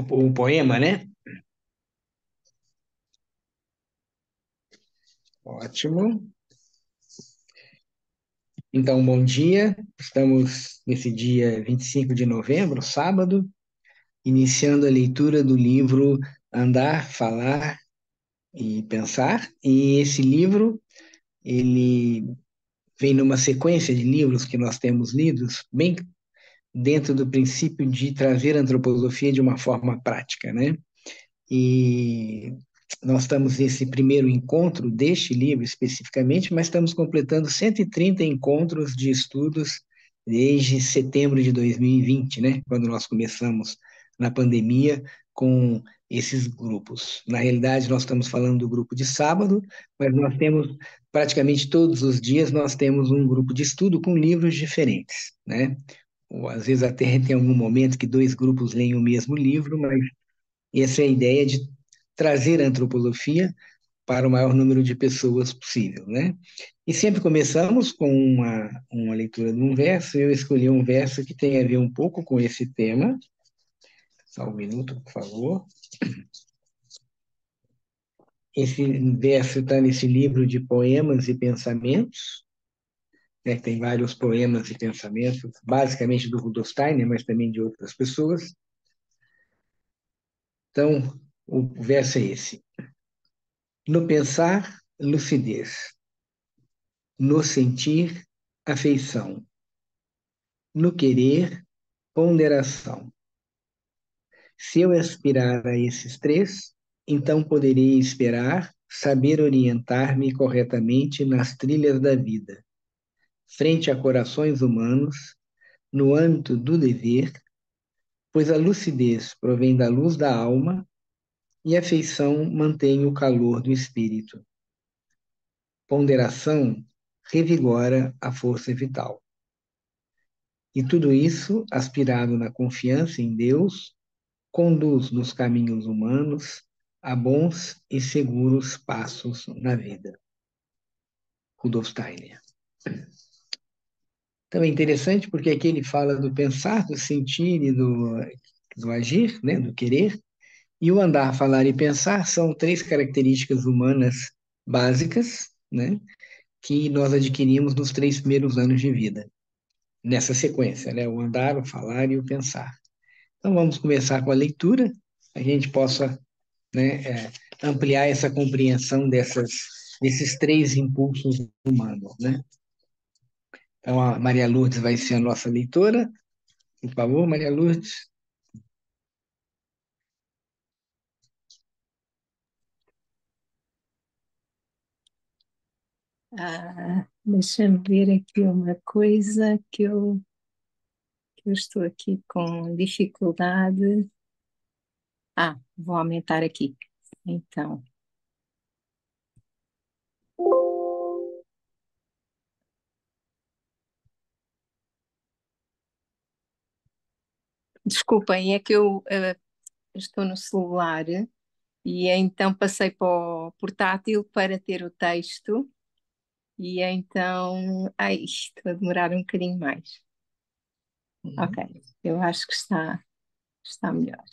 o poema, né? Ótimo. Então, bom dia. Estamos nesse dia 25 de novembro, sábado, iniciando a leitura do livro Andar, Falar e Pensar. E esse livro, ele vem numa sequência de livros que nós temos lidos, bem dentro do princípio de trazer a antroposofia de uma forma prática, né? E nós estamos nesse primeiro encontro deste livro especificamente, mas estamos completando 130 encontros de estudos desde setembro de 2020, né? Quando nós começamos na pandemia com esses grupos. Na realidade, nós estamos falando do grupo de sábado, mas nós temos praticamente todos os dias nós temos um grupo de estudo com livros diferentes, né? Ou, às vezes até tem algum momento que dois grupos leem o mesmo livro, mas essa é a ideia de trazer a antropologia para o maior número de pessoas possível, né? E sempre começamos com uma leitura de um verso. Eu escolhi um verso que tem a ver um pouco com esse tema. Só um minuto, por favor. Esse verso está nesse livro de poemas e pensamentos, né? Tem vários poemas e pensamentos, basicamente do Rudolf Steiner, mas também de outras pessoas. Então, o verso é esse. No pensar, lucidez. No sentir, afeição. No querer, ponderação. Se eu aspirar a esses três, então poderei esperar saber orientar-me corretamente nas trilhas da vida, frente a corações humanos, no âmbito do dever, pois a lucidez provém da luz da alma e a afeição mantém o calor do espírito. Ponderação revigora a força vital. E tudo isso, aspirado na confiança em Deus, conduz nos caminhos humanos a bons e seguros passos na vida. Rudolf Steiner. Então é interessante porque aqui ele fala do pensar, do sentir e do agir, né, do querer, e o andar, falar e pensar são três características humanas básicas, né, que nós adquirimos nos 3 primeiros anos de vida, nessa sequência, né, o andar, o falar e o pensar. Então vamos começar com a leitura, a gente possa, né, ampliar essa compreensão desses três impulsos humanos, né? Então, a Maria Lourdes vai ser a nossa leitora. Por favor, Maria Lourdes. Deixa-me ver aqui uma coisa que eu estou aqui com dificuldade. Vou aumentar aqui. Então, desculpem, é que eu estou no celular e então passei para o portátil para ter o texto e então, estou a demorar um bocadinho mais. Ok, eu acho que está melhor.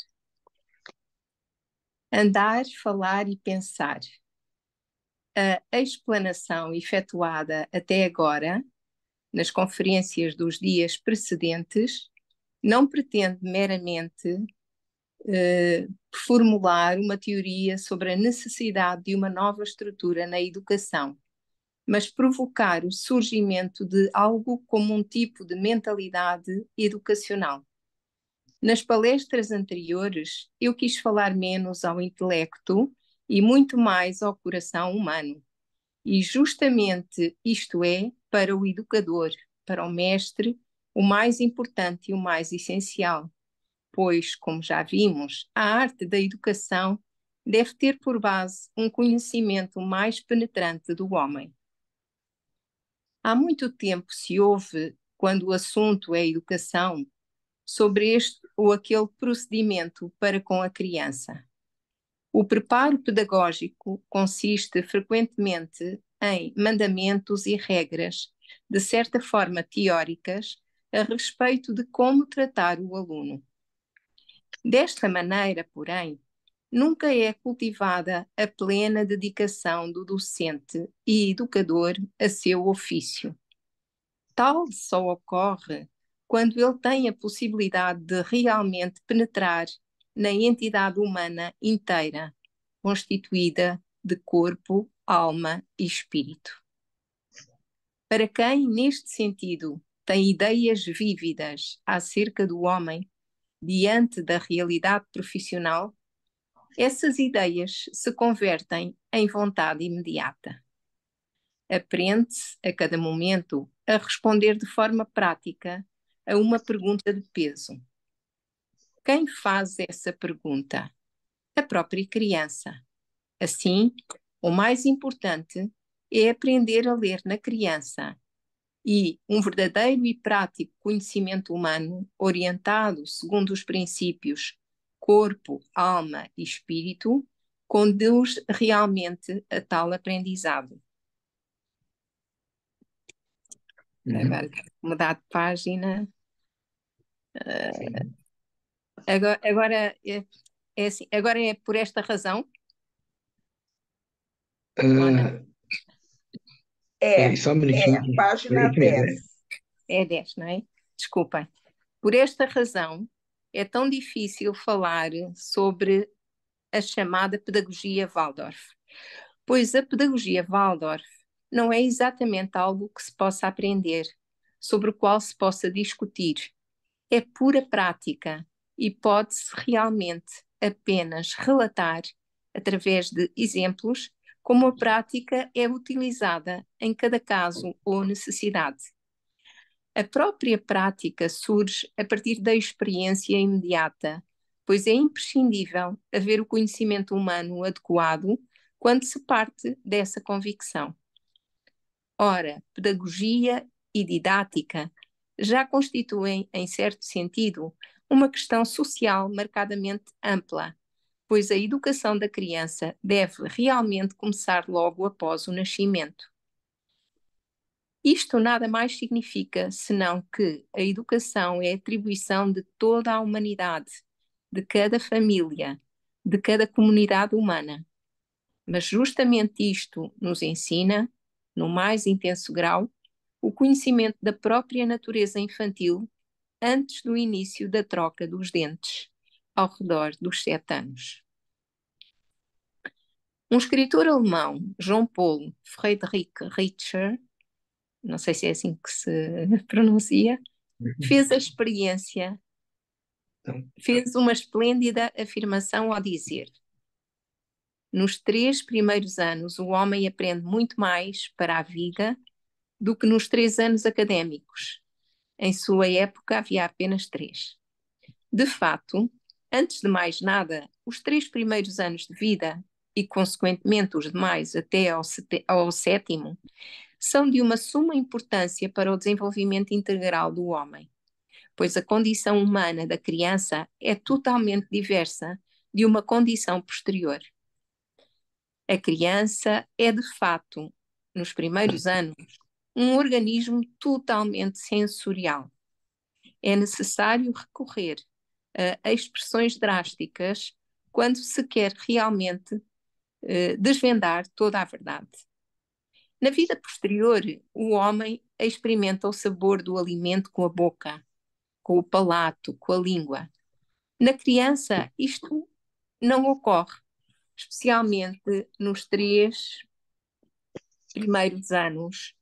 Andar, falar e pensar. A explanação efetuada até agora, nas conferências dos dias precedentes, não pretende meramente formular uma teoria sobre a necessidade de uma nova estrutura na educação, mas provocar o surgimento de algo como um tipo de mentalidade educacional. Nas palestras anteriores, eu quis falar menos ao intelecto e muito mais ao coração humano. E justamente isto é, para o educador, para o mestre, o mais importante e o mais essencial, pois, como já vimos, a arte da educação deve ter por base um conhecimento mais penetrante do homem. Há muito tempo se ouve, quando o assunto é educação, sobre este ou aquele procedimento para com a criança. O preparo pedagógico consiste frequentemente em mandamentos e regras, de certa forma teóricas, a respeito de como tratar o aluno. Desta maneira, porém, nunca é cultivada a plena dedicação do docente e educador a seu ofício. Tal só ocorre quando ele tem a possibilidade de realmente penetrar na entidade humana inteira, constituída de corpo, alma e espírito. Para quem, neste sentido, tem ideias vívidas acerca do homem diante da realidade profissional, essas ideias se convertem em vontade imediata. Aprende-se a cada momento a responder de forma prática a uma pergunta de peso. Quem faz essa pergunta? A própria criança. Assim, o mais importante é aprender a ler na criança e um verdadeiro e prático conhecimento humano orientado segundo os princípios corpo, alma e espírito conduz realmente a tal aprendizado. Agora, mudar de página. Agora assim, agora é por esta razão? Ah, É, só um minutinho. página Isso mesmo, 10. É 10, não é? Desculpem. Por esta razão, é tão difícil falar sobre a chamada pedagogia Waldorf, pois a pedagogia Waldorf não é exatamente algo que se possa aprender, sobre o qual se possa discutir. É pura prática e pode-se realmente apenas relatar, através de exemplos, como a prática é utilizada em cada caso ou necessidade. A própria prática surge a partir da experiência imediata, pois é imprescindível haver o conhecimento humano adequado quando se parte dessa convicção. Ora, pedagogia e didática já constituem, em certo sentido, uma questão social marcadamente ampla, pois a educação da criança deve realmente começar logo após o nascimento. Isto nada mais significa senão que a educação é atribuição de toda a humanidade, de cada família, de cada comunidade humana. Mas justamente isto nos ensina, no mais intenso grau, o conhecimento da própria natureza infantil antes do início da troca dos dentes, ao redor dos 7 anos. Um escritor alemão, João Paulo Friedrich Richter, não sei se é assim que se pronuncia, fez a experiência, fez uma esplêndida afirmação ao dizer: nos 3 primeiros anos o homem aprende muito mais para a vida do que nos 3 anos académicos. Em sua época havia apenas 3. De fato, antes de mais nada, os 3 primeiros anos de vida, e consequentemente os demais até ao 7º, são de uma suma importância para o desenvolvimento integral do homem, pois a condição humana da criança é totalmente diversa de uma condição posterior. A criança é, de fato, nos primeiros anos, um organismo totalmente sensorial. É necessário recorrer a expressões drásticas quando se quer realmente desvendar toda a verdade. Na vida posterior, o homem experimenta o sabor do alimento com a boca, com o palato, com a língua. Na criança, isto não ocorre, especialmente nos 3 primeiros anos,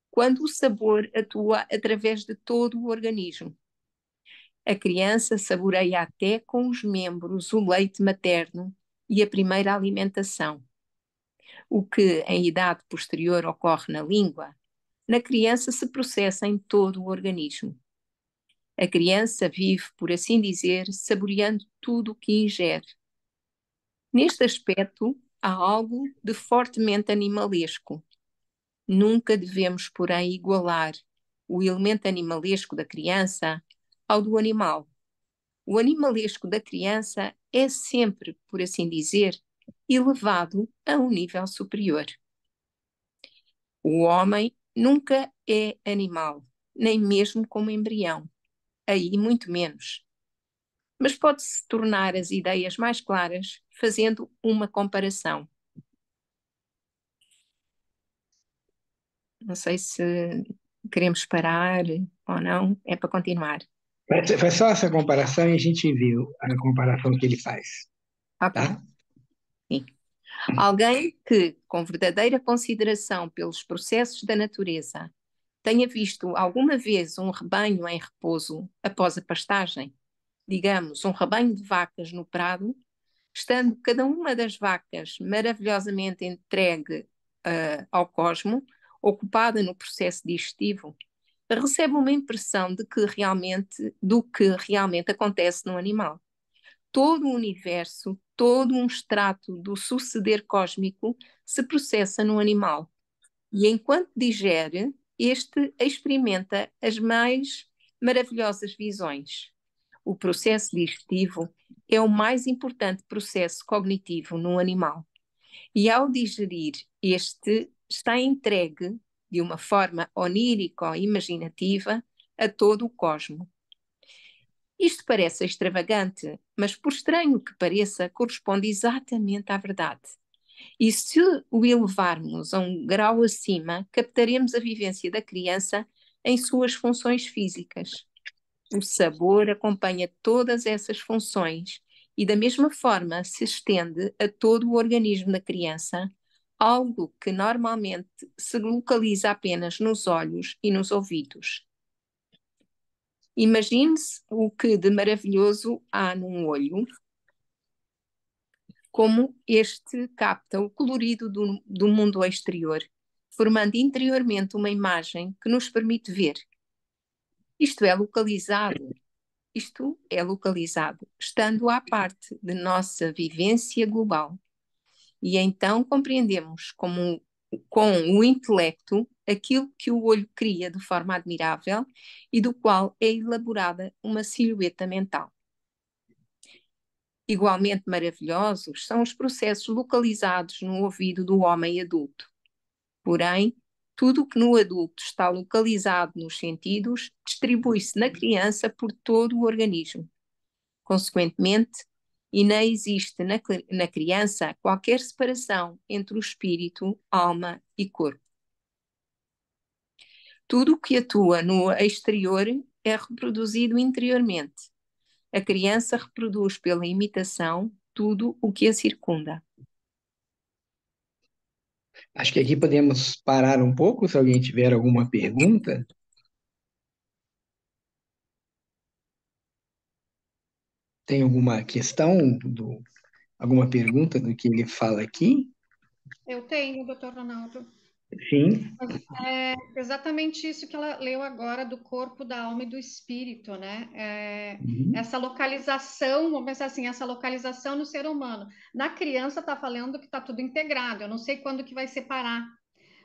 quando o sabor atua através de todo o organismo. A criança saboreia até com os membros o leite materno e a primeira alimentação. O que em idade posterior ocorre na língua, na criança se processa em todo o organismo. A criança vive, por assim dizer, saboreando tudo o que ingere. Neste aspecto, há algo de fortemente animalesco. Nunca devemos, porém, igualar o elemento animalesco da criança ao do animal. O animalesco da criança é sempre, por assim dizer, elevado a um nível superior. O homem nunca é animal, nem mesmo como embrião, aí muito menos. mas pode-se tornar as ideias mais claras fazendo uma comparação. Não sei se queremos parar ou não, é para continuar. Faz só essa comparação e a gente viu a comparação que ele faz, Ok. tá? Sim. Alguém que, com verdadeira consideração pelos processos da natureza, tenha visto alguma vez um rebanho em repouso após a pastagem, digamos, um rebanho de vacas no prado, estando cada uma das vacas maravilhosamente entregue ao cosmo, ocupada no processo digestivo, recebe uma impressão do que realmente acontece no animal. Todo o universo, todo um extrato do suceder cósmico se processa no animal. E enquanto digere, este experimenta as mais maravilhosas visões. O processo digestivo é o mais importante processo cognitivo no animal. E ao digerir, este está entregue de uma forma onírica ou imaginativa a todo o cosmo. Isto parece extravagante, mas por estranho que pareça, corresponde exatamente à verdade. E se o elevarmos a um grau acima, captaremos a vivência da criança em suas funções físicas. O sabor acompanha todas essas funções e, da mesma forma, se estende a todo o organismo da criança, algo que normalmente se localiza apenas nos olhos e nos ouvidos. Imagine-se o que de maravilhoso há num olho, como este capta o colorido do mundo exterior, formando interiormente uma imagem que nos permite ver. Isto é localizado, estando à parte de nossa vivência global. E então compreendemos como, com o intelecto aquilo que o olho cria de forma admirável e do qual é elaborada uma silhueta mental. Igualmente maravilhosos são os processos localizados no ouvido do homem adulto. Porém, tudo o que no adulto está localizado nos sentidos distribui-se na criança por todo o organismo. Consequentemente, e não existe na criança qualquer separação entre o espírito, alma e corpo. Tudo o que atua no exterior é reproduzido interiormente. A criança reproduz pela imitação tudo o que a circunda. Acho que aqui podemos parar um pouco, se alguém tiver alguma pergunta. Tem alguma questão, alguma pergunta do que ele fala aqui? Eu tenho, doutor Ronaldo. Sim. É exatamente isso que ela leu agora do corpo, da alma e do espírito, né? Uhum. Essa localização, vamos pensar assim, essa localização no ser humano. Na criança está falando que está tudo integrado, eu não sei quando que vai separar,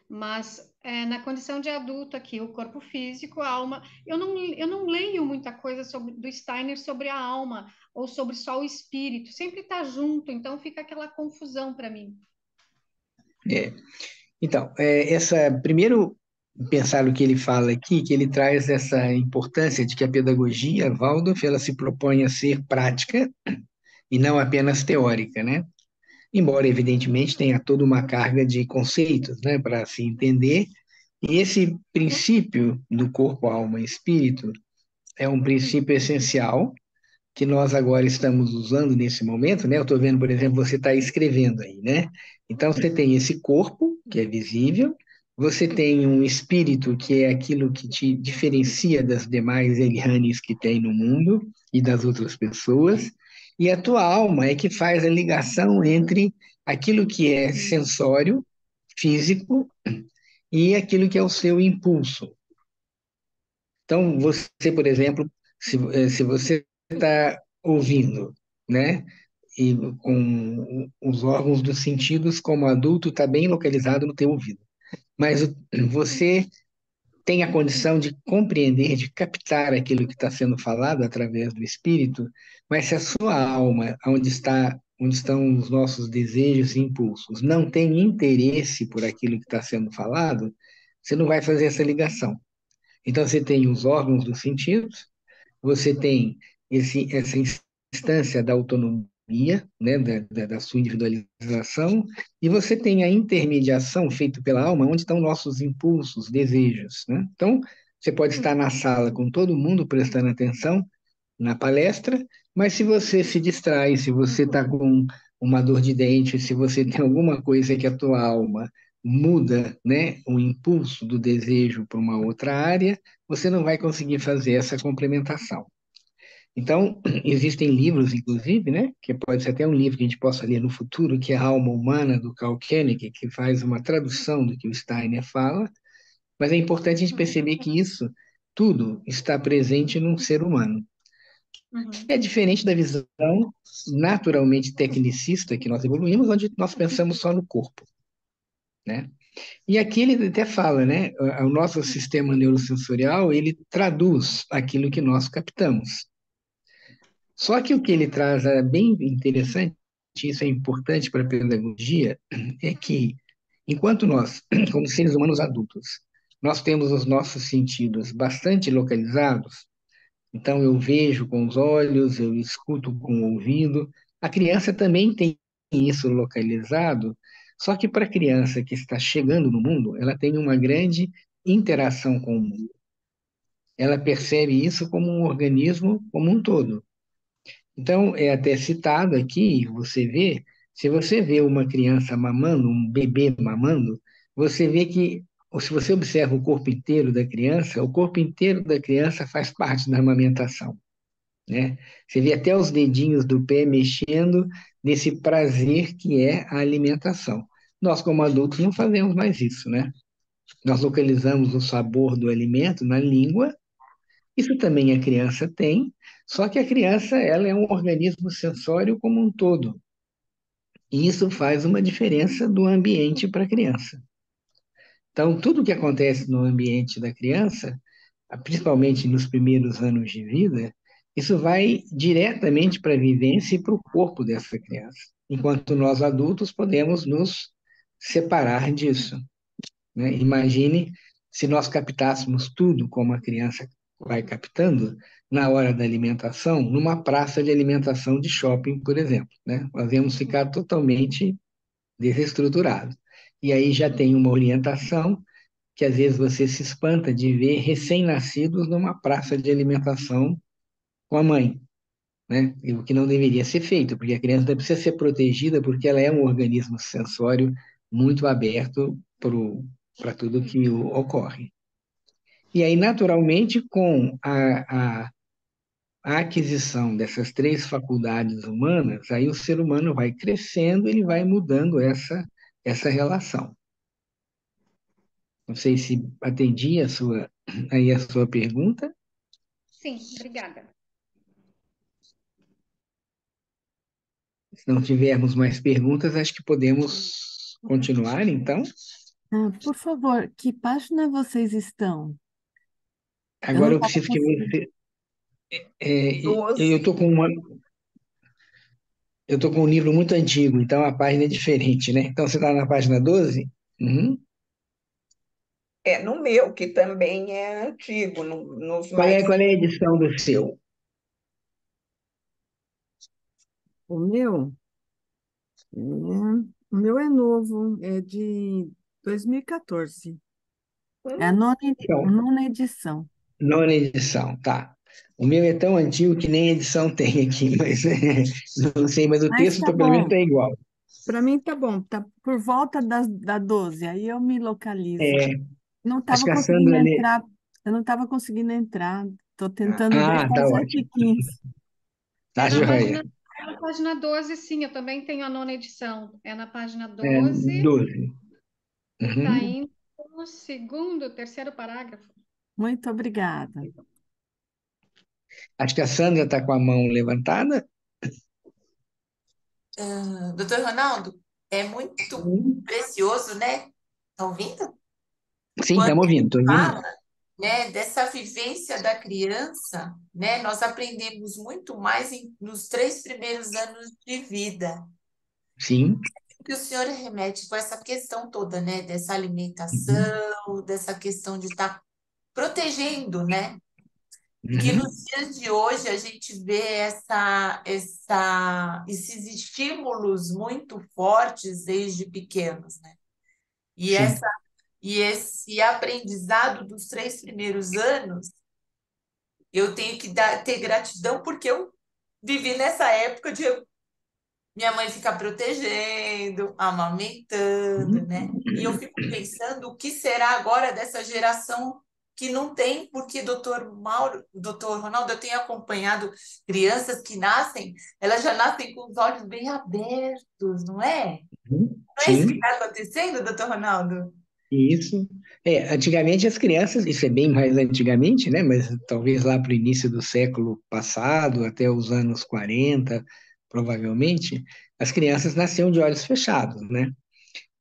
mas na condição de adulto aqui, o corpo físico, a alma. Eu não leio muita coisa do Steiner sobre a alma ou sobre só o espírito, sempre está junto, então fica aquela confusão para mim. É. Então, primeiro pensar o que ele fala aqui, que ele traz essa importância de que a pedagogia, Waldorf, ela se propõe a ser prática e não apenas teórica, né? Embora, evidentemente, tenha toda uma carga de conceitos, né, para se entender. E esse princípio do corpo, alma e espírito é um princípio essencial que nós agora estamos usando nesse momento, né? Eu estou vendo, por exemplo, você está escrevendo aí, né? Então você tem esse corpo, que é visível, você tem um espírito, que é aquilo que te diferencia das demais Elianes que tem no mundo e das outras pessoas, e a tua alma é que faz a ligação entre aquilo que é sensório, físico, e aquilo que é o seu impulso. Então, você, por exemplo, se você está ouvindo, né? E com os órgãos dos sentidos, como adulto, está bem localizado no teu ouvido. Mas você tem a condição de compreender, de captar aquilo que está sendo falado através do espírito, mas se a sua alma, onde estão os nossos desejos e impulsos, não tem interesse por aquilo que está sendo falado, você não vai fazer essa ligação. Então, você tem os órgãos dos sentidos, você tem essa instância da autonomia, né, da sua individualização, e você tem a intermediação feita pela alma, onde estão nossos impulsos, desejos, né? Então, você pode estar na sala com todo mundo prestando atenção na palestra, mas se você se distrai, se você está com uma dor de dente, se você tem alguma coisa que a tua alma muda, né, o impulso do desejo para uma outra área, você não vai conseguir fazer essa complementação. Então, existem livros, inclusive, né, que pode ser até um livro que a gente possa ler no futuro, que é A Alma Humana, do Carl Koenig, que faz uma tradução do que o Steiner fala, mas é importante a gente perceber que isso tudo está presente num ser humano. É diferente da visão naturalmente tecnicista que nós evoluímos, onde nós pensamos só no corpo, né? E aqui ele até fala, né? O nosso sistema neurosensorial, ele traduz aquilo que nós captamos. Só que o que ele traz é bem interessante, isso é importante para a pedagogia, é que enquanto nós, como seres humanos adultos, nós temos os nossos sentidos bastante localizados, então eu vejo com os olhos, eu escuto com o ouvido, a criança também tem isso localizado, só que para a criança que está chegando no mundo, ela tem uma grande interação com o mundo. Ela percebe isso como um organismo como um todo. Então, é até citado aqui, você vê, se você vê uma criança mamando, um bebê mamando, você vê que, ou se você observa o corpo inteiro da criança, o corpo inteiro da criança faz parte da amamentação, né? Você vê até os dedinhos do pé mexendo nesse prazer que é a alimentação. Nós, como adultos, não fazemos mais isso, né? Nós localizamos o sabor do alimento na língua. Isso também a criança tem, só que a criança, ela é um organismo sensório como um todo. E isso faz uma diferença do ambiente para a criança. Então, tudo que acontece no ambiente da criança, principalmente nos primeiros anos de vida, isso vai diretamente para a vivência e para o corpo dessa criança. Enquanto nós adultos podemos nos separar disso, né? Imagine se nós captássemos tudo como a criança vai captando na hora da alimentação, numa praça de alimentação de shopping, por exemplo, né? Nós íamos ficar totalmente desestruturados. E aí já tem uma orientação que às vezes você se espanta de ver recém-nascidos numa praça de alimentação com a mãe, né? E o que não deveria ser feito, porque a criança precisa ser protegida porque ela é um organismo sensório muito aberto para tudo que ocorre. E aí, naturalmente, com a aquisição dessas três faculdades humanas, aí o ser humano vai crescendo, ele vai mudando essa relação. Não sei se atendi aí a sua pergunta. Sim, obrigada. Se não tivermos mais perguntas, acho que podemos continuar, então. Por favor, que página vocês estão? Eu não Agora eu estava preciso que conseguindo. você. Eu 12. estou com eu tô com um livro muito antigo, então a página é diferente, né? Então você está na página 12? Uhum. É no meu, que também é antigo, nos mais. Qual é a edição do seu? O meu? O meu é novo, é de 2014. É a Hum, Então, nona edição. nona edição, tá. O meu é tão antigo que nem edição tem aqui, mas não sei, mas o Mas texto tá pelo menos bom, está igual. para mim tá bom, tá por volta da 12, aí eu me localizo. É, Não acho estava que a conseguindo Sandra lê. entrar, eu não estava conseguindo entrar. Estou tentando desde Tá as ótimo. 8h15. Tá joia. É na página 12, sim, eu também tenho a nona edição. É na página É, 12, 12. está Uhum. indo no segundo, terceiro parágrafo. Muito obrigada. Acho que a Sandra está com a mão levantada. Doutor Ronaldo, é muito precioso, né? Tá ouvindo? Sim, Quando estamos ouvindo, estou ouvindo. fala, né, dessa vivência da criança, né? Nós aprendemos muito mais nos 3 primeiros anos de vida. Sim. O que o senhor remete com essa questão toda, né? Dessa Uhum. alimentação, dessa questão de estar protegendo, né? que Uhum. nos dias de hoje a gente vê esses estímulos muito fortes desde pequenos, né? E, Sim. e esse aprendizado dos 3 primeiros anos, eu tenho que ter gratidão porque eu vivi nessa época de minha mãe ficar protegendo, amamentando, né? E eu fico pensando o que será agora dessa geração que não tem, porque doutor Ronaldo, eu tenho acompanhado crianças que nascem, elas já nascem com os olhos bem abertos, não é? Não é isso que Sim. está acontecendo, doutor Ronaldo? Isso. Antigamente as crianças, isso é bem mais antigamente, né? Mas talvez lá para o início do século passado, até os anos 40, provavelmente, as crianças nasciam de olhos fechados, né?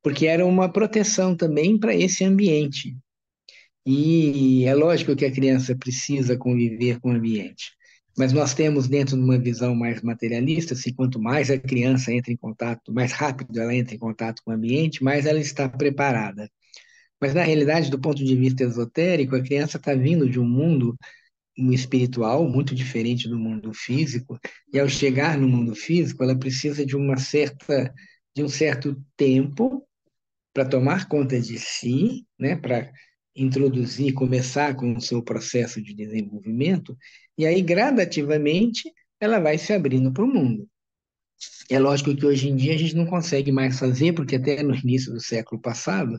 Porque era uma proteção também para esse ambiente. E é lógico que a criança precisa conviver com o ambiente. Mas nós temos, dentro de uma visão mais materialista, assim, quanto mais a criança entra em contato, mais rápido ela entra em contato com o ambiente, mais ela está preparada. Mas, na realidade, do ponto de vista esotérico, a criança está vindo de um mundo espiritual muito diferente do mundo físico, e ao chegar no mundo físico, ela precisa de um certo tempo para tomar conta de si, né, para introduzir, começar com o seu processo de desenvolvimento, e aí, gradativamente, ela vai se abrindo para o mundo. É lógico que hoje em dia a gente não consegue mais fazer, porque até no início do século passado,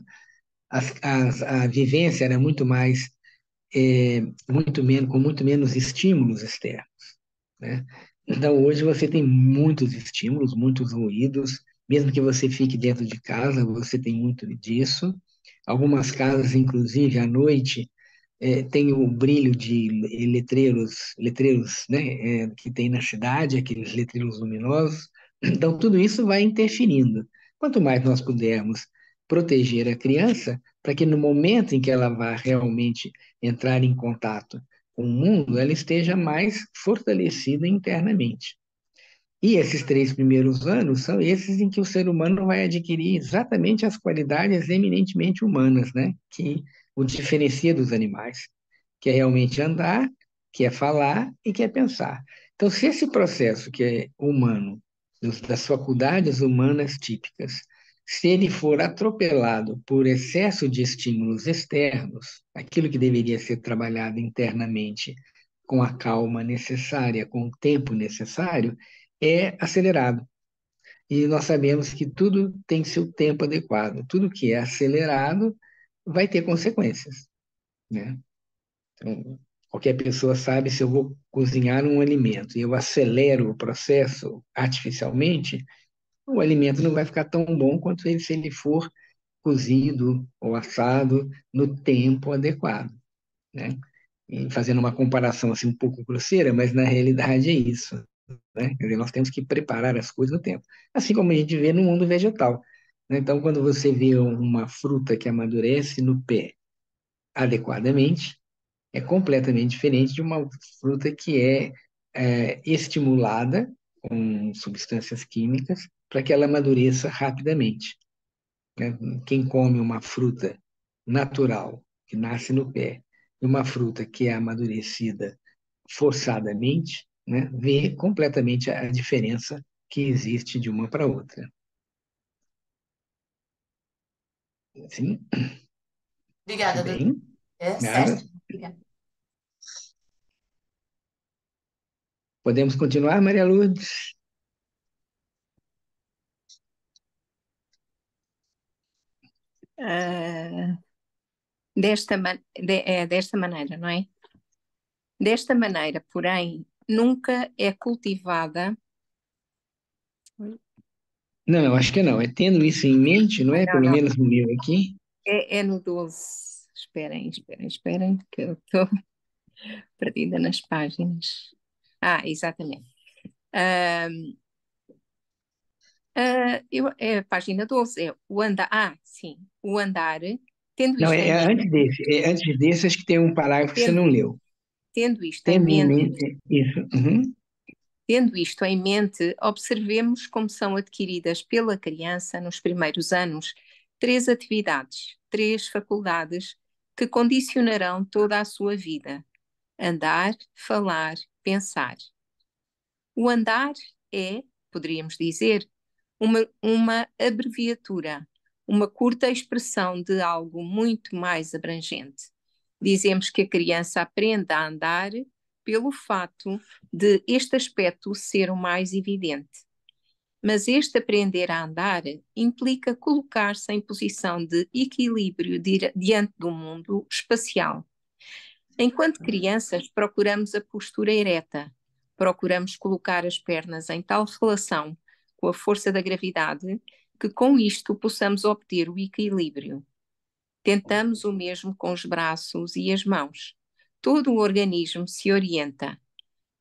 a vivência era muito mais, muito menos, com muito menos estímulos externos, né? Então, hoje você tem muitos estímulos, muitos ruídos, mesmo que você fique dentro de casa, você tem muito disso. Algumas casas, inclusive, à noite, tem o brilho de letreiros, né, que tem na cidade, aqueles letreiros luminosos. Então, tudo isso vai interferindo. Quanto mais nós pudermos proteger a criança, para que no momento em que ela vá realmente entrar em contato com o mundo, ela esteja mais fortalecida internamente. E esses 3 primeiros anos são esses em que o ser humano vai adquirir exatamente as qualidades eminentemente humanas, né? Que o diferencia dos animais, que é realmente andar, que é falar e que é pensar. Então, se esse processo que é humano, das faculdades humanas típicas, se ele for atropelado por excesso de estímulos externos, aquilo que deveria ser trabalhado internamente com a calma necessária, com o tempo necessário, é acelerado. E nós sabemos que tudo tem seu tempo adequado. Tudo que é acelerado vai ter consequências, né? Então, qualquer pessoa sabe se eu vou cozinhar um alimento e eu acelero o processo artificialmente, o alimento não vai ficar tão bom quanto ele, se ele for cozido ou assado no tempo adequado, né? E fazendo uma comparação assim um pouco grosseira, mas na realidade é isso, né? Quer dizer, nós temos que preparar as coisas no tempo, assim como a gente vê no mundo vegetal, né? Então, quando você vê uma fruta que amadurece no pé adequadamente, é completamente diferente de uma fruta que é estimulada com substâncias químicas para que ela amadureça rapidamente, né? Quem come uma fruta natural, que nasce no pé, e uma fruta que é amadurecida forçadamente, né, vê completamente a diferença que existe de uma para outra. Sim, Obrigada, doutor. bem, É nada. certo. Obrigada. Podemos continuar, Maria Lourdes? Ah, desta maneira, não é? Desta maneira, porém, nunca é cultivada. Não, acho que não. É tendo isso em mente, não é? Não, Pelo não, menos no meu aqui. é no 12. Esperem, que eu estou perdida nas páginas. Ah, exatamente. Ah, é a página 12, é o andar. Ah, sim, o andar, tendo Não, isto é, em é mente, antes desse. É antes desse, acho que tem um parágrafo que você tendo, não leu. tendo isto em Tendo em mente, mente isso. Uhum. Tendo isto em mente, observemos como são adquiridas pela criança nos primeiros anos 3 atividades, 3 faculdades que condicionarão toda a sua vida. Andar, falar, pensar. O andar é, poderíamos dizer, uma abreviatura, uma curta expressão de algo muito mais abrangente. Dizemos que a criança aprende a andar pelo fato de este aspecto ser o mais evidente. Mas este aprender a andar implica colocar-se em posição de equilíbrio diante do mundo espacial. Enquanto crianças, procuramos a postura ereta, procuramos colocar as pernas em tal relação com a força da gravidade que com isto possamos obter o equilíbrio. Tentamos o mesmo com os braços e as mãos. Todo o organismo se orienta.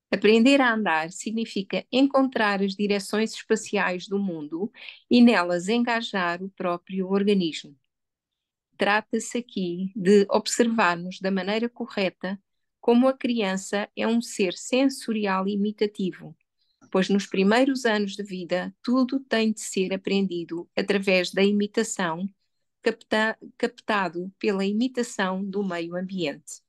Aprender a andar significa encontrar as direções espaciais do mundo e nelas engajar o próprio organismo. Trata-se aqui de observarmos da maneira correta como a criança é um ser sensorial e imitativo, pois nos primeiros anos de vida tudo tem de ser aprendido através da imitação, captado pela imitação do meio ambiente.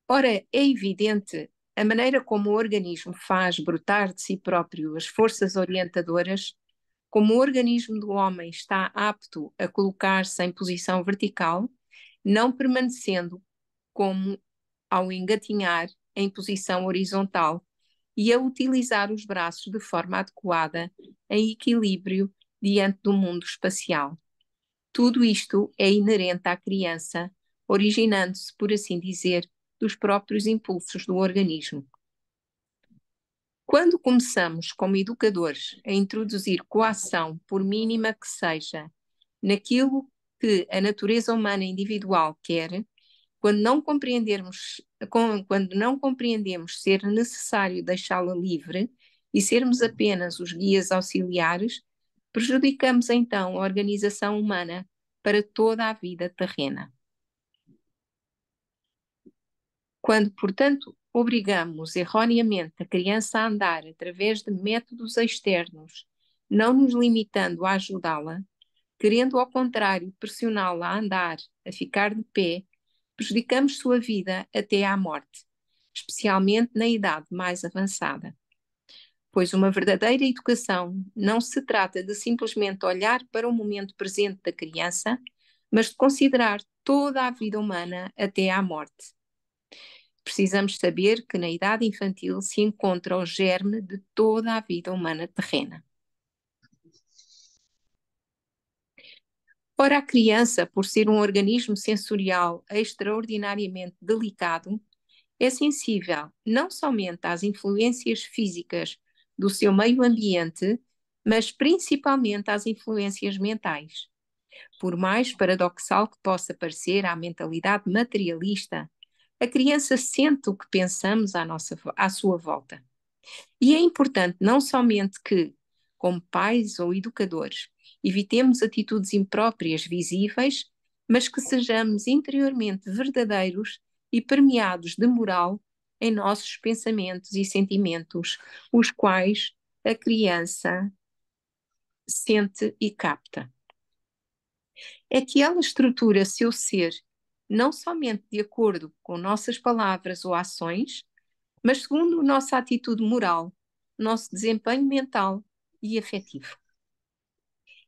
Ora, é evidente a maneira como o organismo faz brotar de si próprio as forças orientadoras, como o organismo do homem está apto a colocar-se em posição vertical, não permanecendo como ao engatinhar em posição horizontal e a utilizar os braços de forma adequada em equilíbrio diante do mundo espacial. Tudo isto é inerente à criança, originando-se, por assim dizer, dos próprios impulsos do organismo. Quando começamos, como educadores, a introduzir coação, por mínima que seja, naquilo que a natureza humana individual quer, quando não compreendemos ser necessário deixá-la livre e sermos apenas os guias auxiliares, prejudicamos então a organização humana para toda a vida terrena. Quando, portanto, obrigamos erroneamente a criança a andar através de métodos externos, não nos limitando a ajudá-la, querendo ao contrário pressioná-la a andar, a ficar de pé, prejudicamos sua vida até à morte, especialmente na idade mais avançada. Pois uma verdadeira educação não se trata de simplesmente olhar para o momento presente da criança, mas de considerar toda a vida humana até à morte. Precisamos saber que na idade infantil se encontra o germe de toda a vida humana terrena. Ora, a criança, por ser um organismo sensorial extraordinariamente delicado, é sensível não somente às influências físicas do seu meio ambiente, mas principalmente às influências mentais. Por mais paradoxal que possa parecer à mentalidade materialista, a criança sente o que pensamos à sua volta. E é importante não somente que, como pais ou educadores, evitemos atitudes impróprias visíveis, mas que sejamos interiormente verdadeiros e permeados de moral em nossos pensamentos e sentimentos, os quais a criança sente e capta. É que ela estrutura seu ser não somente de acordo com nossas palavras ou ações, mas segundo a nossa atitude moral, nosso desempenho mental e afetivo.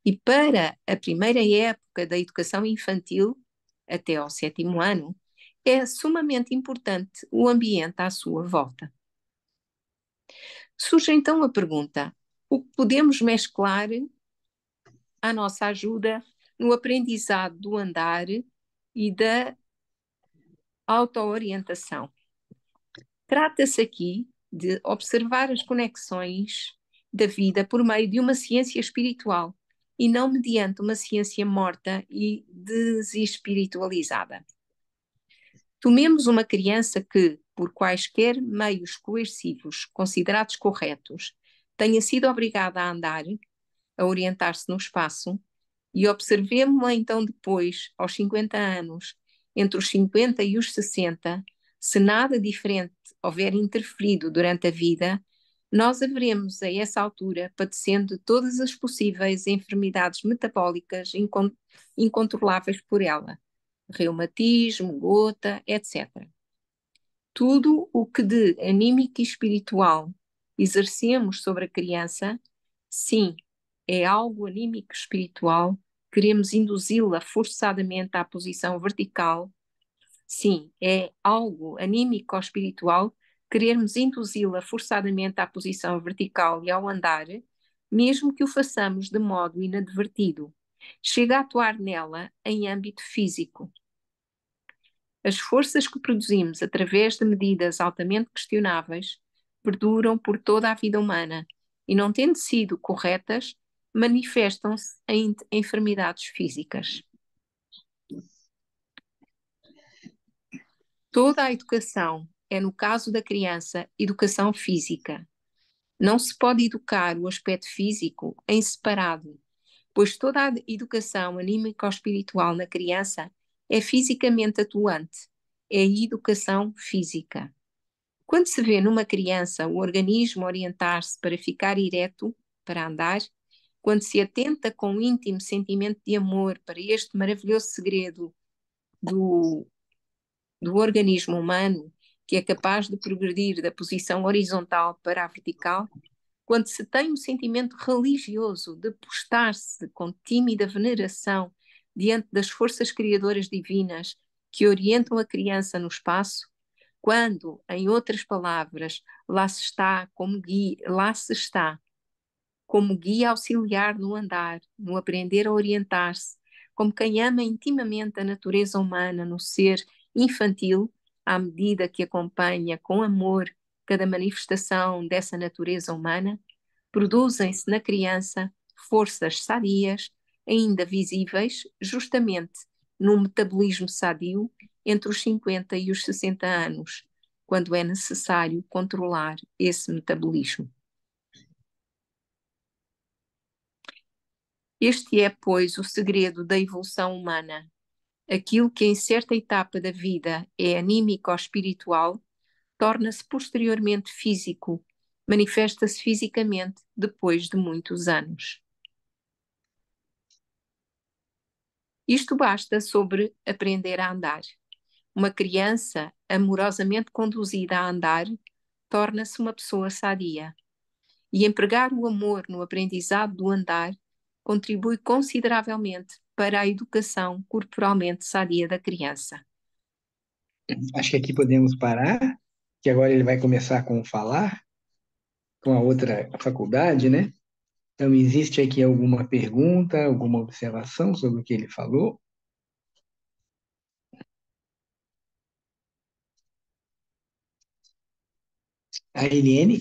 E para a primeira época da educação infantil, até ao 7º ano, é sumamente importante o ambiente à sua volta. Surge então a pergunta: o que podemos mesclar à nossa ajuda no aprendizado do andar e da autoorientação? Trata-se aqui de observar as conexões da vida por meio de uma ciência espiritual e não mediante uma ciência morta e desespiritualizada. Tomemos uma criança que, por quaisquer meios coercivos considerados corretos, tenha sido obrigada a andar, a orientar-se no espaço, e observemo-la então depois, aos 50 anos, entre os 50 e os 60, se nada diferente houver interferido durante a vida, nós haveremos a essa altura padecendo de todas as possíveis enfermidades metabólicas incontroláveis por ela, reumatismo, gota, etc. Tudo o que de anímico e espiritual exercemos sobre a criança, sim, é algo anímico espiritual, queremos induzi-la forçadamente à posição vertical, sim, é algo anímico ou espiritual, queremos induzi-la forçadamente à posição vertical e ao andar, mesmo que o façamos de modo inadvertido. Chega a atuar nela em âmbito físico. As forças que produzimos através de medidas altamente questionáveis perduram por toda a vida humana e, não tendo sido corretas, manifestam-se em enfermidades físicas. Toda a educação é, no caso da criança, educação física. Não se pode educar o aspecto físico em separado, pois toda a educação anímico-espiritual na criança é fisicamente atuante, é educação física. Quando se vê numa criança o organismo orientar-se para ficar ereto, para andar, quando se atenta com um íntimo sentimento de amor para este maravilhoso segredo do organismo humano, que é capaz de progredir da posição horizontal para a vertical, quando se tem um sentimento religioso de postar-se com tímida veneração diante das forças criadoras divinas que orientam a criança no espaço, quando, em outras palavras, lá se está como guia auxiliar no andar, no aprender a orientar-se, como quem ama intimamente a natureza humana no ser infantil, à medida que acompanha com amor cada manifestação dessa natureza humana, produzem-se na criança forças sadias, ainda visíveis, justamente num metabolismo sadio entre os 50 e os 60 anos, quando é necessário controlar esse metabolismo. Este é, pois, o segredo da evolução humana. Aquilo que em certa etapa da vida é anímico ou espiritual, torna-se posteriormente físico, manifesta-se fisicamente depois de muitos anos. Isto basta sobre aprender a andar. Uma criança amorosamente conduzida a andar torna-se uma pessoa sadia. E empregar o amor no aprendizado do andar contribui consideravelmente para a educação corporalmente sadia da criança. Acho que aqui podemos parar, que agora ele vai começar com o falar, com a outra faculdade, né? Então, existe aqui alguma pergunta, alguma observação sobre o que ele falou? A Eliane?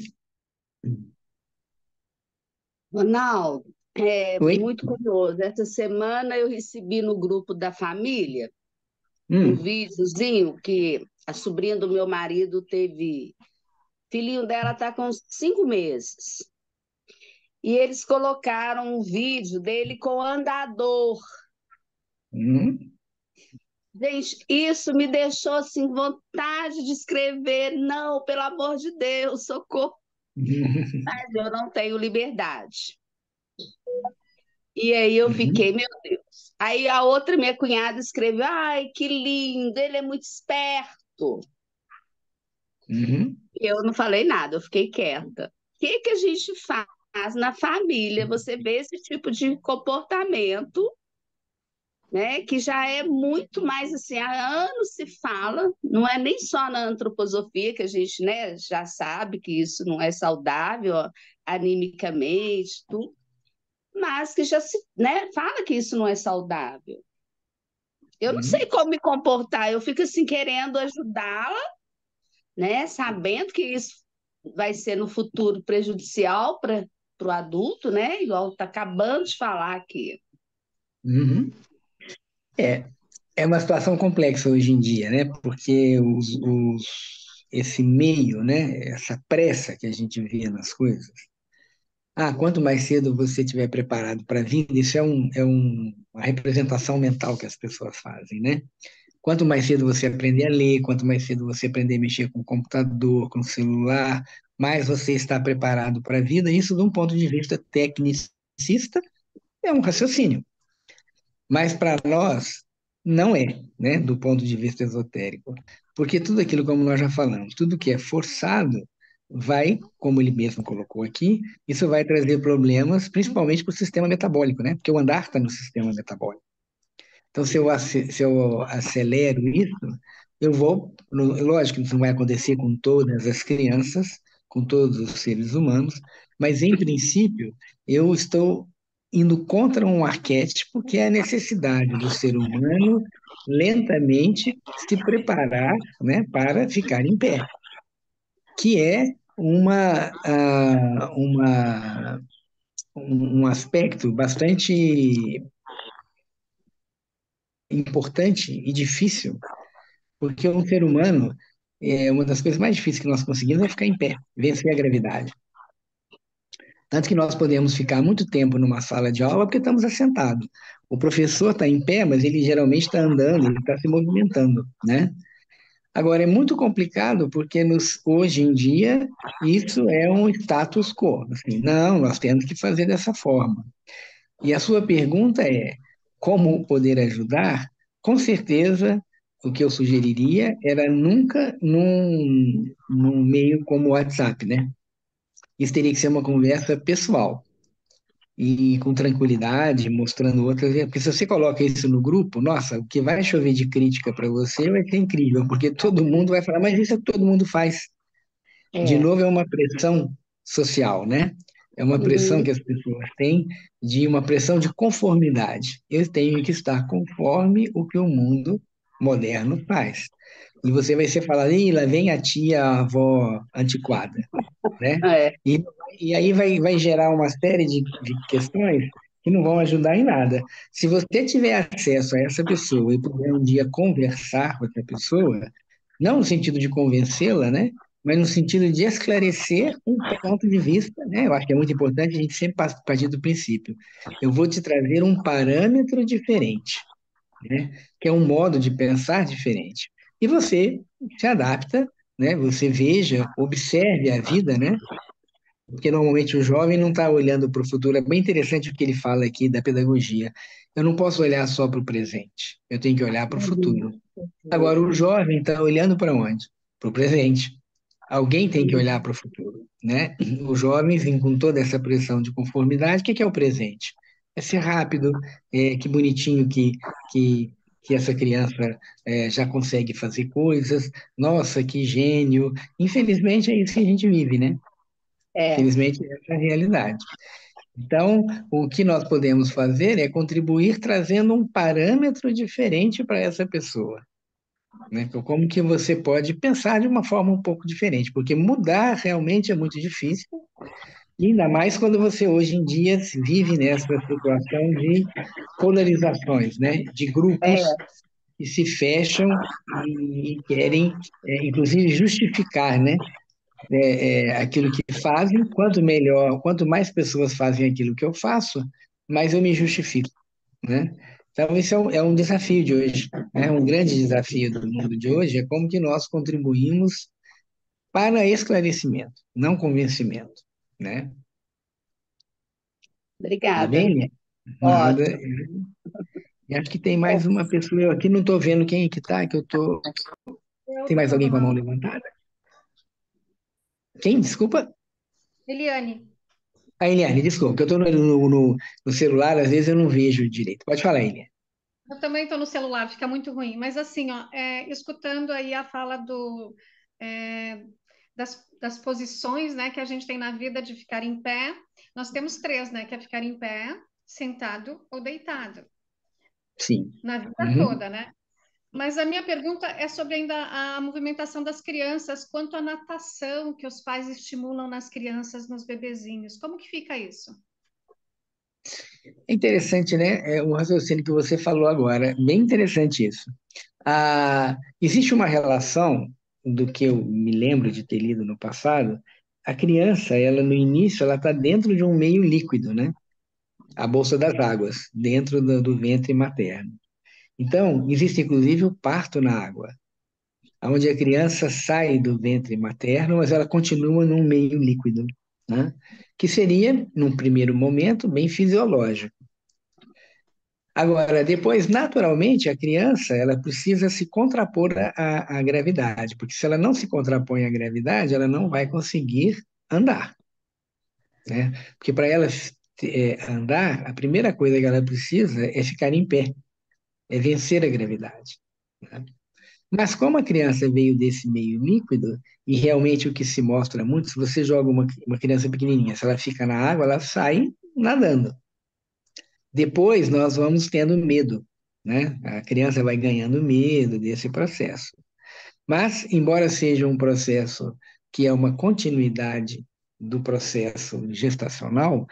Ronaldo, é Oi? muito curioso. Essa semana eu recebi no grupo da família um Hum, videozinho que a sobrinha do meu marido teve. Filhinho dela está com uns 5 meses. E eles colocaram um vídeo dele com andador. hum, Gente, isso me deixou assim, vontade de escrever. Não, pelo amor de Deus, socorro. Mas eu não tenho liberdade. E aí eu fiquei, uhum, meu Deus. Aí a outra, minha cunhada, escreveu: ai, que lindo, ele é muito esperto. uhum, Eu não falei nada, eu fiquei quieta. O que que a gente faz na família? Você vê esse tipo de comportamento, né? Que já é muito mais assim, há anos se fala, não é nem só na antroposofia que a gente, né, já sabe que isso não é saudável, ó, animicamente, tudo, mas que já se, né, fala que isso não é saudável. Eu não sei uhum, como me comportar, eu fico assim querendo ajudá-la, né? Sabendo que isso vai ser no futuro prejudicial para o adulto, né? Igual está acabando de falar aqui. uhum. É, é uma situação complexa hoje em dia, né? Porque esse meio, né? Essa pressa que a gente vê nas coisas. Ah, quanto mais cedo você estiver preparado para a vida, isso uma representação mental que as pessoas fazem, né? Quanto mais cedo você aprender a ler, quanto mais cedo você aprender a mexer com o computador, com o celular, mais você está preparado para a vida. Isso, de um ponto de vista tecnicista, é um raciocínio. Mas para nós, não é, né, do ponto de vista esotérico. Porque tudo aquilo, como nós já falamos, tudo que é forçado vai, como ele mesmo colocou aqui, isso vai trazer problemas, principalmente para o sistema metabólico, né? Porque o andar está no sistema metabólico. Então, se eu acelero isso, eu vou. Lógico que isso não vai acontecer com todas as crianças, com todos os seres humanos, mas, em princípio, eu estou indo contra um arquétipo que é a necessidade do ser humano lentamente se preparar, né, para ficar em pé, que é um aspecto bastante importante e difícil. Porque um ser humano, uma das coisas mais difíceis que nós conseguimos é ficar em pé, vencer a gravidade. Tanto que nós podemos ficar muito tempo numa sala de aula porque estamos assentados. O professor está em pé, mas ele geralmente está andando, ele está se movimentando, né? Agora, é muito complicado porque hoje em dia isso é um status quo. Assim, não, nós temos que fazer dessa forma. E a sua pergunta é: como poder ajudar? Com certeza, o que eu sugeriria era nunca num meio como o WhatsApp, né? Isso teria que ser uma conversa pessoal e com tranquilidade, mostrando outras. Porque se você coloca isso no grupo, nossa, o que vai chover de crítica para você vai ser incrível, porque todo mundo vai falar, mas isso é o que todo mundo faz. De É. novo, é uma pressão social, né? É uma pressão Uhum. que as pessoas têm de uma pressão de conformidade. Eu tenho que estar conforme o que o mundo moderno faz. E você vai ser falado, ih, lá vem a tia, a avó antiquada, né? É. E, e aí vai gerar uma série de questões que não vão ajudar em nada. Se você tiver acesso a essa pessoa e puder um dia conversar com essa pessoa, não no sentido de convencê-la, né? Mas no sentido de esclarecer um ponto de vista, né? Eu acho que é muito importante a gente sempre partir do princípio. Eu vou te trazer um parâmetro diferente, né? Que é um modo de pensar diferente. E você se adapta, né? Você veja, observe a vida, né? Porque normalmente o jovem não está olhando para o futuro. É bem interessante o que ele fala aqui da pedagogia. Eu não posso olhar só para o presente, eu tenho que olhar para o futuro. Agora, o jovem está olhando para onde? Para o presente. Alguém tem que olhar para o futuro, né? Os jovens vêm com toda essa pressão de conformidade. O que é o presente? É ser rápido, que bonitinho que, que essa criança já consegue fazer coisas. Nossa, que gênio. Infelizmente, é isso que a gente vive, né? É. Infelizmente, essa é a realidade. Então, o que nós podemos fazer é contribuir trazendo um parâmetro diferente para essa pessoa, né? Então, como que você pode pensar de uma forma um pouco diferente, porque mudar realmente é muito difícil, e ainda mais quando você hoje em dia vive nessa situação de polarizações, né? De grupos É. que se fecham e querem, inclusive, justificar, né? Aquilo que fazem. Quanto melhor, quanto mais pessoas fazem aquilo que eu faço, mais eu me justifico, né? Então, isso é um desafio de hoje, né? Um grande desafio do mundo de hoje é como que nós contribuímos para esclarecimento, não convencimento, né? Tudo Obrigada. bem, Lê? Nada. Ótimo. E acho que tem mais uma pessoa, eu aqui não estou vendo quem é que está, que eu tô. Eu Tem mais estou alguém com com a uma... mão levantada? Quem? Desculpa? Eliane, A Eliane, desculpa, que eu estou no celular, às vezes eu não vejo direito. Pode falar, Eliane. eu também estou no celular, fica muito ruim. Mas assim, ó, escutando aí a fala é, das posições, né, que a gente tem na vida de ficar em pé, nós temos três, né, que é ficar em pé, sentado ou deitado, Sim. na vida Uhum. toda, né? Mas a minha pergunta é sobre ainda a movimentação das crianças, quanto à natação que os pais estimulam nas crianças, nos bebezinhos. Como que fica isso? É interessante, né? O raciocínio que você falou agora, bem interessante isso. Existe uma relação do que eu me lembro de ter lido no passado. A criança, ela no início, ela está dentro de um meio líquido, né? A bolsa das águas, dentro do ventre materno. Então, existe inclusive o parto na água, onde a criança sai do ventre materno, mas ela continua num meio líquido, né? Que seria, num primeiro momento, bem fisiológico. Agora, depois, naturalmente, a criança ela precisa se contrapor à gravidade, porque se ela não se contrapõe à gravidade, ela não vai conseguir andar, né? Porque para ela andar, a primeira coisa que ela precisa é ficar em pé, é vencer a gravidade, né? Mas como a criança veio desse meio líquido, e realmente o que se mostra muito, se você joga uma criança pequenininha, se ela fica na água, ela sai nadando. Depois nós vamos tendo medo, né? A criança vai ganhando medo desse processo. Mas, embora seja um processo que é uma continuidade do processo gestacional,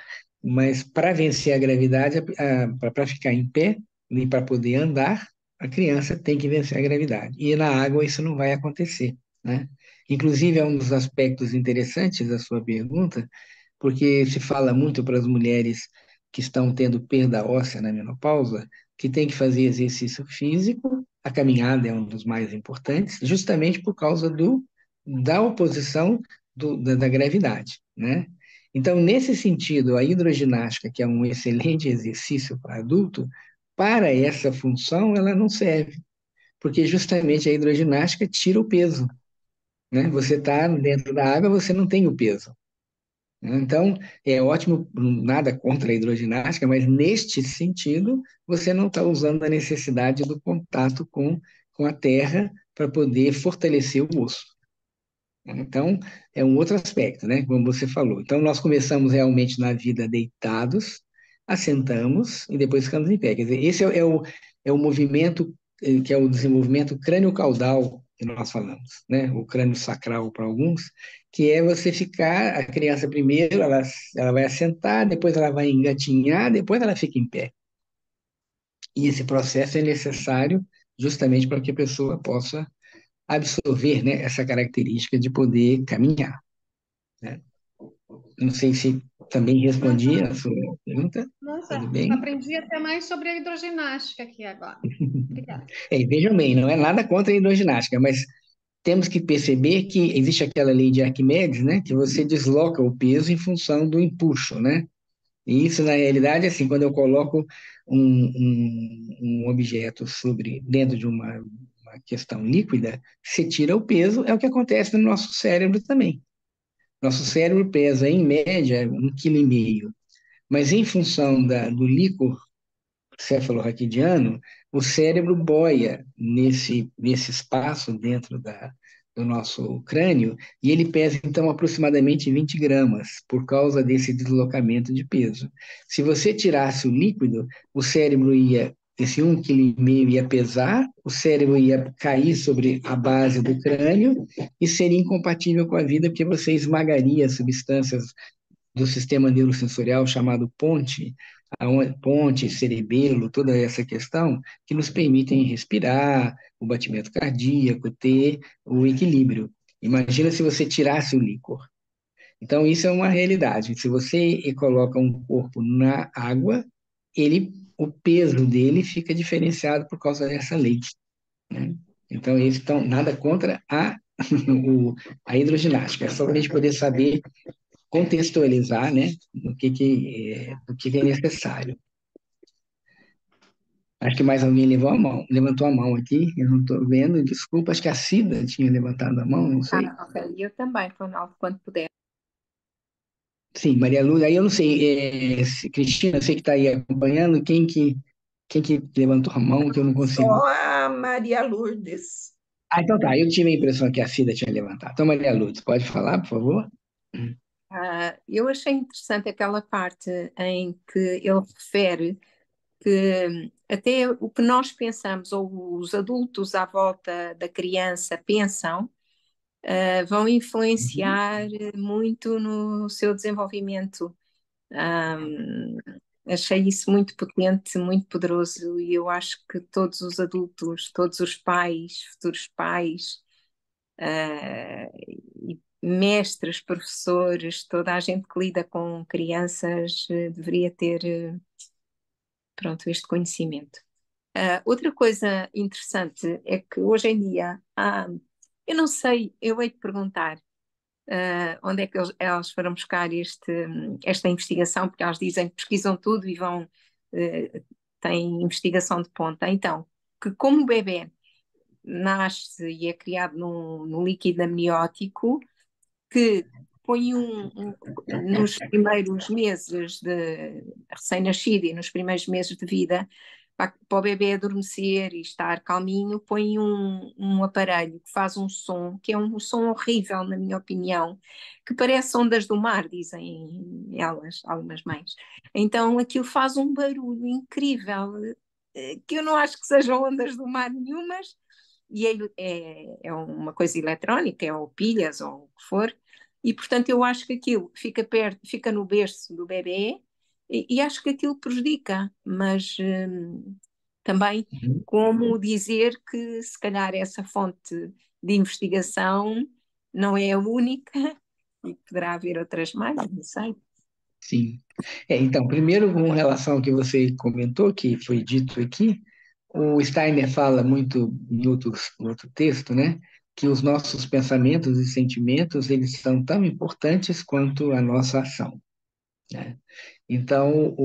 mas para vencer a gravidade, para ficar em pé e para poder andar, a criança tem que vencer a gravidade. E na água isso não vai acontecer, né? Inclusive, é um dos aspectos interessantes da sua pergunta, porque se fala muito para as mulheres que estão tendo perda óssea na menopausa, que tem que fazer exercício físico, a caminhada é um dos mais importantes, justamente por causa da oposição da gravidade, né? Então, nesse sentido, a hidroginástica, que é um excelente exercício para adulto, para essa função ela não serve, porque justamente a hidroginástica tira o peso, né? Você está dentro da água, você não tem o peso. Então, é ótimo, nada contra a hidroginástica, mas neste sentido, você não está usando a necessidade do contato com a terra para poder fortalecer o osso. Então, é um outro aspecto, né? Como você falou. Então, nós começamos realmente na vida deitados, assentamos e depois ficamos em pé. Quer dizer, esse é o movimento que é o desenvolvimento crânio-caudal que nós falamos, né? O crânio sacral para alguns, que é você ficar, a criança primeiro, ela vai assentar, depois ela vai engatinhar, depois ela fica em pé. E esse processo é necessário justamente para que a pessoa possa absorver, né, essa característica de poder caminhar, né? Não sei se também respondi a sua pergunta. Nossa, Tudo bem? aprendi até mais sobre a hidroginástica aqui agora. Obrigada. Vejam bem, não é nada contra a hidroginástica, mas temos que perceber que existe aquela lei de Arquimedes, né, que você desloca o peso em função do empuxo, né? E isso, na realidade, assim, quando eu coloco um objeto dentro de uma questão líquida, você tira o peso, é o que acontece no nosso cérebro também. Nosso cérebro pesa, em média, 1,5 kg, mas em função do líquor cefalorraquidiano, o cérebro boia nesse espaço dentro do nosso crânio, e ele pesa, então, aproximadamente 20 gramas, por causa desse deslocamento de peso. Se você tirasse o líquido, o cérebro esse 1,5 kg ia pesar, o cérebro ia cair sobre a base do crânio e seria incompatível com a vida, porque você esmagaria substâncias do sistema neurosensorial chamado ponte, cerebelo, toda essa questão que nos permitem respirar, o batimento cardíaco, ter o equilíbrio. Imagina se você tirasse o líquor. Então, isso é uma realidade. Se você coloca um corpo na água, o peso dele fica diferenciado por causa dessa lei, né? Então, nada contra a hidroginástica, é só para a gente poder saber contextualizar, né, do que é necessário. Acho que mais alguém levantou a mão aqui, eu não estou vendo, desculpa, acho que a Cida tinha levantado a mão, não sei. Ok, eu também, Ronaldo, quando puder. Sim, Maria Lúcia, aí eu não sei, Cristina, você que está aí acompanhando, quem que levantou a mão que eu não consigo? Só a Maria Lourdes. Então tá, eu tive a impressão que a Cida tinha levantado. Então, Maria Lúcia, pode falar, por favor? Eu achei interessante aquela parte em que ele refere que até o que nós pensamos, ou os adultos à volta da criança pensam, vão influenciar muito no seu desenvolvimento. Achei isso muito potente, muito poderoso, e eu acho que todos os adultos, todos os pais, futuros pais, e mestres, professores, toda a gente que lida com crianças, deveria ter, pronto, este conhecimento. Outra coisa interessante é que hoje em dia eu não sei, eu hei de perguntar onde é que elas foram buscar esta investigação, porque elas dizem que pesquisam tudo e vão tem investigação de ponta. Então, que como o bebê nasce e é criado num líquido amniótico, que põe nos primeiros meses de recém-nascido e nos primeiros meses de vida, para o bebê adormecer e estar calminho, põe um aparelho que faz um som, que é um som horrível, na minha opinião, que parece ondas do mar, dizem elas, algumas mães. Então aquilo faz um barulho incrível, que eu não acho que sejam ondas do mar nenhumas, e é uma coisa eletrónica, é ou pilhas ou o que for, e portanto eu acho que aquilo fica perto, fica no berço do bebê e acho que aquilo prejudica, mas também Uhum. como dizer que se calhar essa fonte de investigação não é a única e poderá haver outras mais, não sei. Sim. Então, primeiro, com relação ao que você comentou, que foi dito aqui, o Steiner fala muito em outro texto, né, que os nossos pensamentos e sentimentos, eles são tão importantes quanto a nossa ação, né? Então,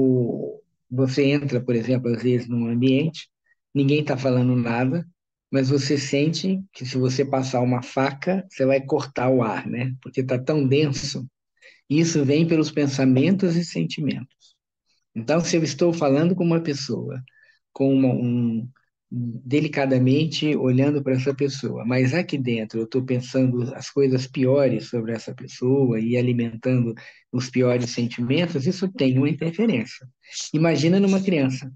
você entra, por exemplo, às vezes num ambiente, ninguém está falando nada, mas você sente que se você passar uma faca, você vai cortar o ar, né? Porque está tão denso. Isso vem pelos pensamentos e sentimentos. Então, se eu estou falando com uma pessoa, delicadamente olhando para essa pessoa, mas aqui dentro eu estou pensando as coisas piores sobre essa pessoa e alimentando os piores sentimentos, isso tem uma interferência. Imagina numa criança,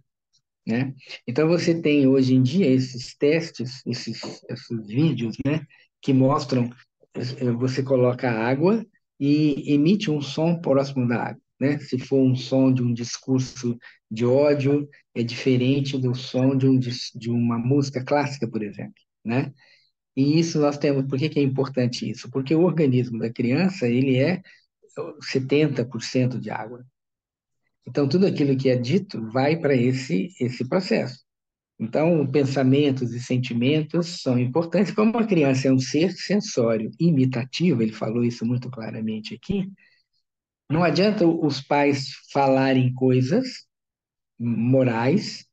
né? Então você tem hoje em dia esses testes, esses vídeos, né, que mostram, você coloca água e emite um som próximo da água, né? Se for um som de um discurso de ódio, é diferente do som de uma música clássica, por exemplo, né? E isso nós temos, por que que é importante isso? Porque o organismo da criança, ele é 70% de água. Então, tudo aquilo que é dito vai para esse processo. Então, pensamentos e sentimentos são importantes. Como a criança é um ser sensório imitativo, ele falou isso muito claramente aqui, não adianta os pais falarem coisas morais,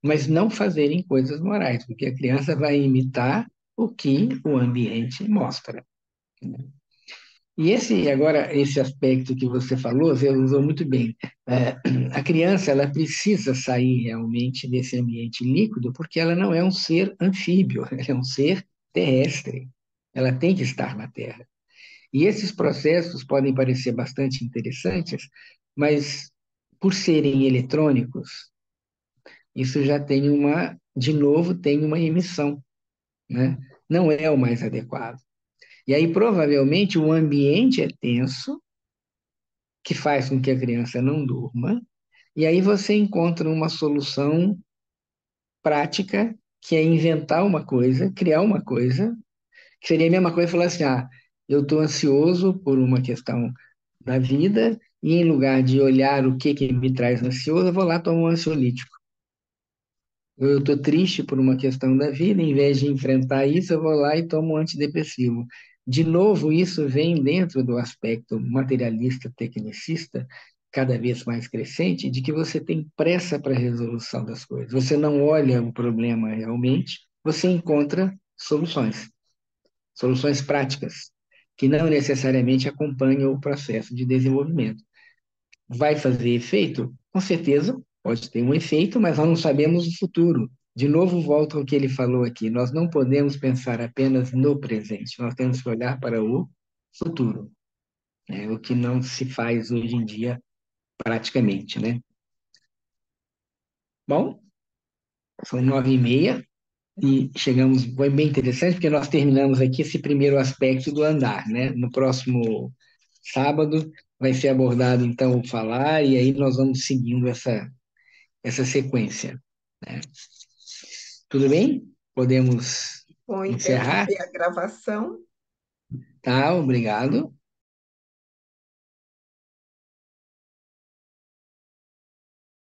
mas não fazerem coisas morais, porque a criança vai imitar o que o ambiente mostra. E esse aspecto que você falou, você usou muito bem. A criança, ela precisa sair realmente desse ambiente líquido, porque ela não é um ser anfíbio, ela é um ser terrestre. Ela tem que estar na Terra. E esses processos podem parecer bastante interessantes, mas por serem eletrônicos, isso já tem de novo, tem uma emissão, né? Não é o mais adequado. E aí, provavelmente, o ambiente é tenso, que faz com que a criança não durma, e aí você encontra uma solução prática, que é inventar uma coisa, criar uma coisa, que seria a mesma coisa falar assim, eu estou ansioso por uma questão da vida, e em lugar de olhar o que me traz ansioso, eu vou lá tomar um ansiolítico. Eu estou triste por uma questão da vida, em vez de enfrentar isso, eu vou lá e tomo um antidepressivo. De novo, isso vem dentro do aspecto materialista, tecnicista, cada vez mais crescente, de que você tem pressa para a resolução das coisas. Você não olha o problema realmente, você encontra soluções práticas, que não necessariamente acompanham o processo de desenvolvimento. Vai fazer efeito? Com certeza, pode ter um efeito, mas nós não sabemos o futuro. De novo, volto ao que ele falou aqui: nós não podemos pensar apenas no presente, nós temos que olhar para o futuro, né? O que não se faz hoje em dia praticamente, né? Bom, são 9h30 e chegamos, foi bem interessante, porque nós terminamos aqui esse primeiro aspecto do andar, né? No próximo sábado vai ser abordado, então, o falar, e aí nós vamos seguindo essa sequência, né? Tudo bem? Podemos Vou encerrar? interromper a gravação. Tá, obrigado.